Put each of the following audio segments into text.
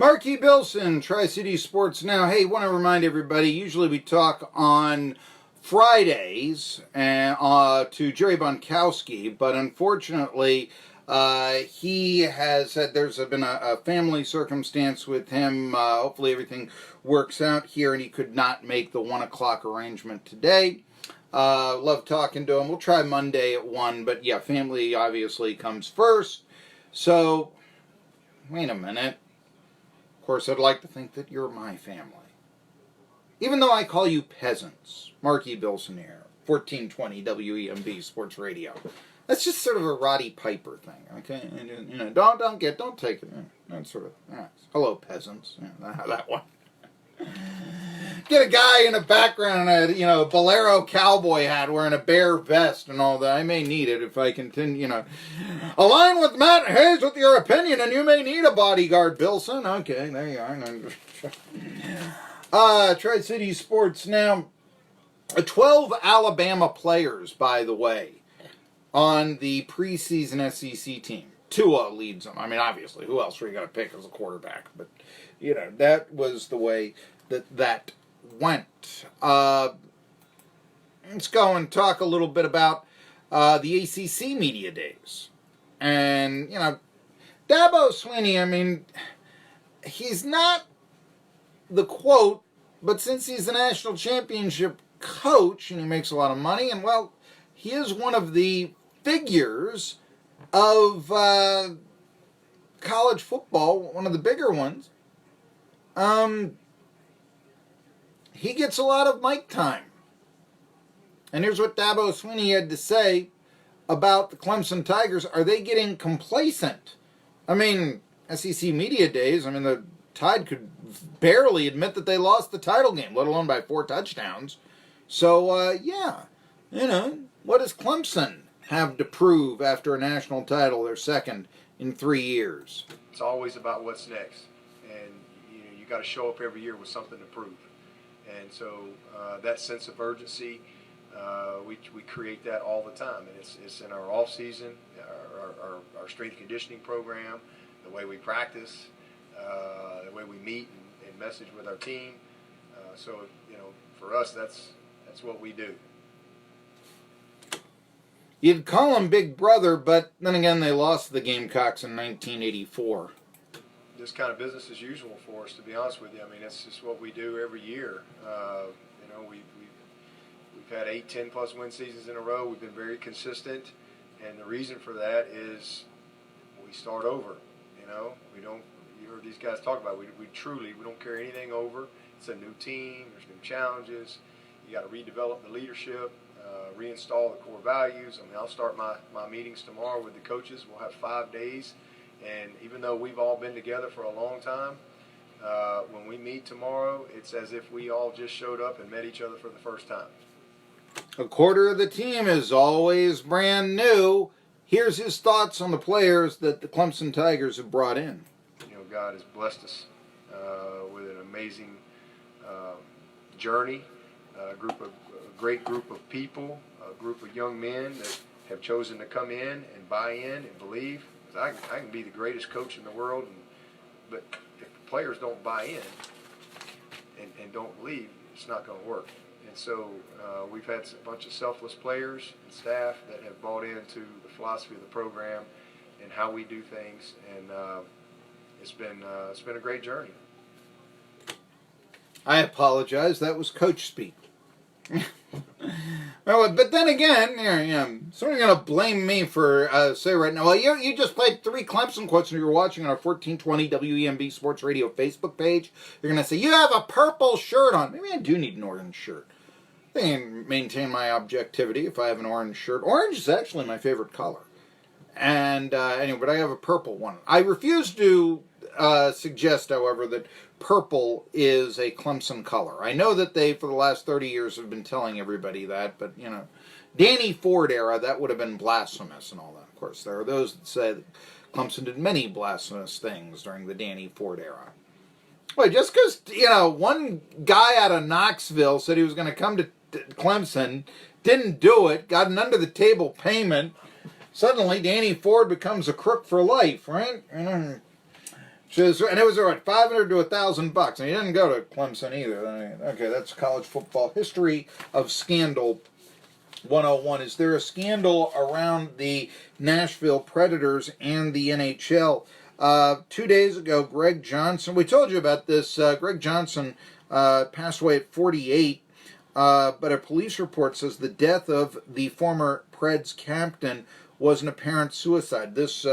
Marky Billson, Tri-City Sports Now. Hey, want to remind everybody, usually we talk on Fridays to Jerry Bonkowski, but unfortunately he has said there's been a family circumstance with him. Hopefully everything works out here, and he could not make the 1 o'clock arrangement today. Love talking to him. We'll try Monday at 1, but yeah, family obviously comes first. So, wait a minute. Of course, I'd like to think that you're my family. Even though I call you peasants. Marky Billson here, 1420 WEMB Sports Radio. That's just sort of a Roddy Piper thing, okay? And, don't take it. That sort of, hello, peasants. That one. Get a guy in the background in a bolero cowboy hat wearing a bear vest and all that. I may need it if I continue, Align with Matt Hayes with your opinion, and you may need a bodyguard, Billson. Okay, there you are. Tri-City Sports Now. 12 Alabama players, by the way, on the preseason SEC team. Tua leads them. I mean, obviously, who else were you going to pick as a quarterback? But, that was the way that went. Let's go and talk a little bit about the ACC media days. And, Dabo Swinney, he's not the quote, but since he's the national championship coach and he makes a lot of money, and, well, he is one of the figures of college football, one of the bigger ones. He gets a lot of mic time. And here's what Dabo Swinney had to say about the Clemson Tigers. Are they getting complacent? SEC media days, the Tide could barely admit that they lost the title game, let alone by 4 touchdowns. So, what does Clemson have to prove after a national title, their second in 3 years? It's always about what's next. And, you got to show up every year with something to prove. And so that sense of urgency, we create that all the time. And it's in our off season, our strength conditioning program, the way we practice, the way we meet and message with our team. So for us, that's what we do. You'd call them Big Brother, but then again, they lost the Gamecocks in 1984. Just kind of business as usual for us, to be honest with you. It's just what we do every year. We've had 8, 10+ win seasons in a row. We've been very consistent, and the reason for that is we start over. We don't. You heard these guys talk about it. We don't carry anything over. It's a new team. There's new challenges. You got to redevelop the leadership, reinstall the core values. I'll start my meetings tomorrow with the coaches. We'll have 5 days. And even though we've all been together for a long time, when we meet tomorrow, it's as if we all just showed up and met each other for the first time. A quarter of the team is always brand new. Here's his thoughts on the players that the Clemson Tigers have brought in. God has blessed us with an amazing journey, a great group of people, a group of young men that have chosen to come in and buy in and believe. I can be the greatest coach in the world, but if the players don't buy in and don't believe, it's not going to work. And so we've had a bunch of selfless players and staff that have bought into the philosophy of the program and how we do things, and it's been a great journey. I apologize. That was coach speak. Well, but then again, someone's going to blame me for say right now, well, you just played 3 Clemson quotes and you were watching on our 1420 WEMB Sports Radio Facebook page. You're going to say, you have a purple shirt on. Maybe I do need an orange shirt. I can maintain my objectivity if I have an orange shirt. Orange is actually my favorite color. And anyway, but I have a purple one. I refuse to suggest, however, that purple is a Clemson color. I know that they, for the last 30 years, have been telling everybody that, but, Danny Ford era, that would have been blasphemous and all that. Of course, there are those that say that Clemson did many blasphemous things during the Danny Ford era. Well, just because, one guy out of Knoxville said he was going to come to Clemson, didn't do it, got an under-the-table payment, suddenly Danny Ford becomes a crook for life, right? And it was what, $500 to $1,000, and he didn't go to Clemson either. Okay, that's college football history of scandal 101. Is there a scandal around the Nashville Predators and the NHL? 2 days ago, Greg Johnson, we told you about this, Greg Johnson passed away at 48, but a police report says the death of the former Preds captain was an apparent suicide. This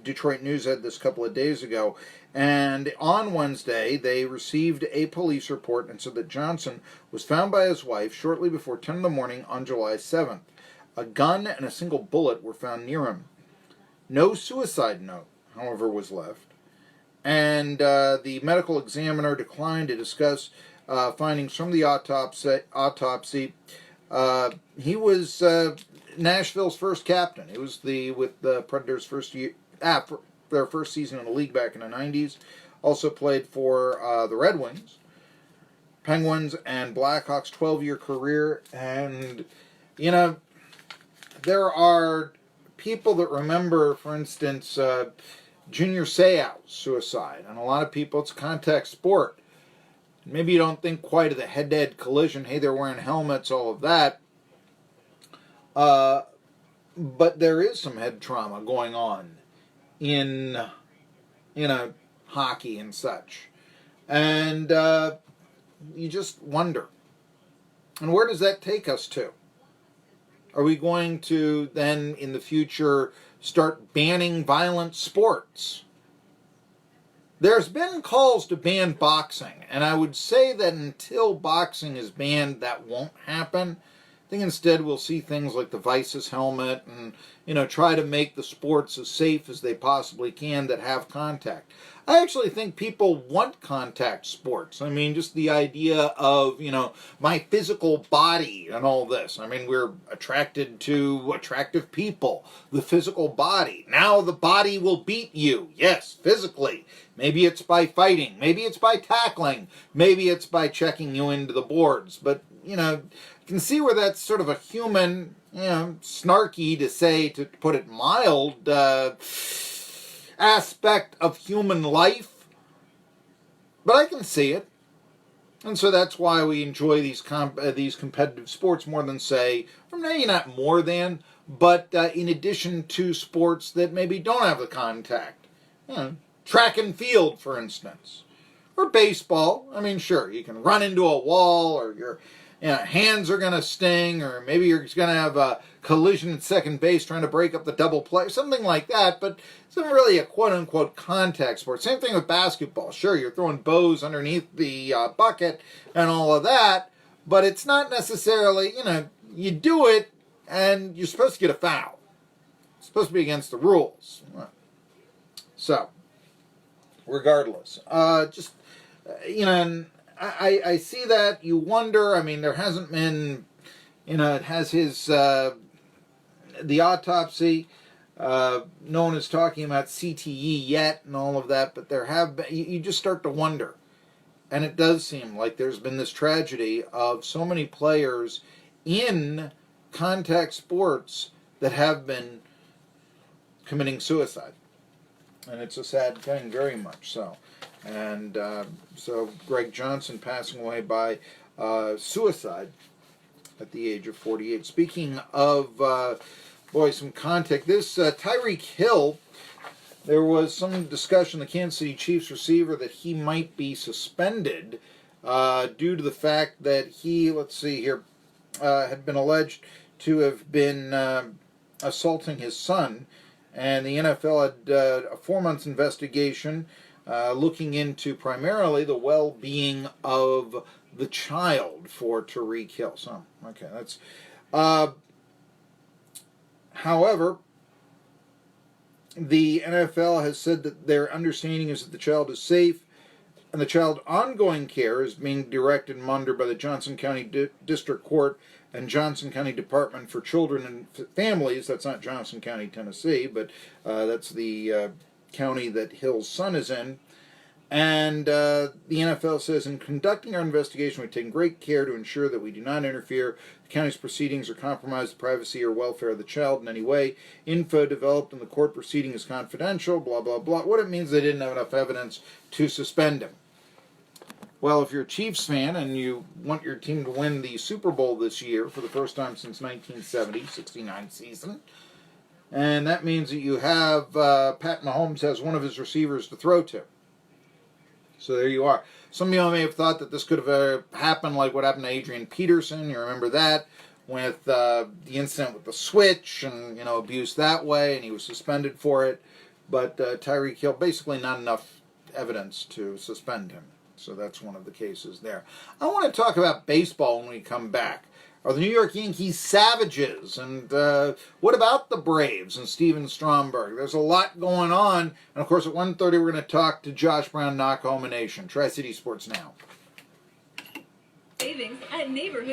Detroit News had this a couple of days ago. And on Wednesday, they received a police report and said that Johnson was found by his wife shortly before 10 in the morning on July 7th. A gun and a single bullet were found near him. No suicide note, however, was left. And the medical examiner declined to discuss findings from the autopsy. He was Nashville's first captain. He was with the Predators' first year, their first season in the league back in the 90s. Also played for the Red Wings, Penguins, and Blackhawks, 12-year career. And, you know, there are people that remember, for instance, Junior Seau's suicide. And a lot of people, it's a contact sport. Maybe you don't think quite of the head-to-head collision. Hey, they're wearing helmets, all of that. But there is some head trauma going on in hockey and such. And you just wonder. And where does that take us to? Are we going to then, in the future, start banning violent sports? There's been calls to ban boxing, and I would say that until boxing is banned, that won't happen. I think instead we'll see things like the Vices helmet and, try to make the sports as safe as they possibly can that have contact. I actually think people want contact sports. I mean, just the idea of, my physical body and all this. I mean, we're attracted to attractive people, the physical body. Now the body will beat you. Yes, physically. Maybe it's by fighting. Maybe it's by tackling. Maybe it's by checking you into the boards. But, you can see where that's sort of a human, snarky to say, to put it mild, aspect of human life. But I can see it. And so that's why we enjoy these competitive sports more than, say, or maybe not more than, but in addition to sports that maybe don't have the contact. Track and field, for instance. Or baseball. I mean, sure, you can run into a wall, or your hands are going to sting, or maybe you're going to have a collision at second base trying to break up the double play, something like that, but it's not really a quote-unquote contact sport. Same thing with basketball. Sure, you're throwing bows underneath the bucket and all of that, but it's not necessarily, you do it and you're supposed to get a foul. It's supposed to be against the rules. So, regardless, and I see that, you wonder. I mean, there hasn't been, it has his, the autopsy, no one is talking about CTE yet and all of that, but there have been, you just start to wonder. And it does seem like there's been this tragedy of so many players in contact sports that have been committing suicide. And it's a sad thing, very much so. And so Greg Johnson passing away by suicide at the age of 48. Speaking of, some contact. This Tyreek Hill, there was some discussion, the Kansas City Chiefs receiver, that he might be suspended due to the fact that he, had been alleged to have been assaulting his son. And the NFL had a 4-month investigation looking into primarily the well-being of the child for Tyreek Hill. So, okay, that's... however, the NFL has said that their understanding is that the child is safe, and the child's ongoing care is being directed and monitored by the Johnson County District Court and Johnson County Department for Children and Families. That's not Johnson County, Tennessee, but that's the county that Hill's son is in. And the NFL says, in conducting our investigation, we've taken great care to ensure that we do not interfere with the county's proceedings or compromise the privacy or welfare of the child in any way. Info developed in the court proceeding is confidential, blah, blah, blah. What it means, they didn't have enough evidence to suspend him. Well, if you're a Chiefs fan and you want your team to win the Super Bowl this year for the first time since 1970, 69 season, and that means that you have Pat Mahomes has one of his receivers to throw to. So there you are. Some of you may have thought that this could have happened like what happened to Adrian Peterson. You remember that with the incident with the switch and, abuse that way, and he was suspended for it. But Tyreek Hill, basically not enough evidence to suspend him. So that's one of the cases there. I want to talk about baseball when we come back. Are the New York Yankees savages? And what about the Braves and Steven Stromberg? There's a lot going on. And, of course, at 1:30, we're going to talk to Josh Brown, Knock Home Nation. Tri-City Sports Now. Savings at Neighborhood.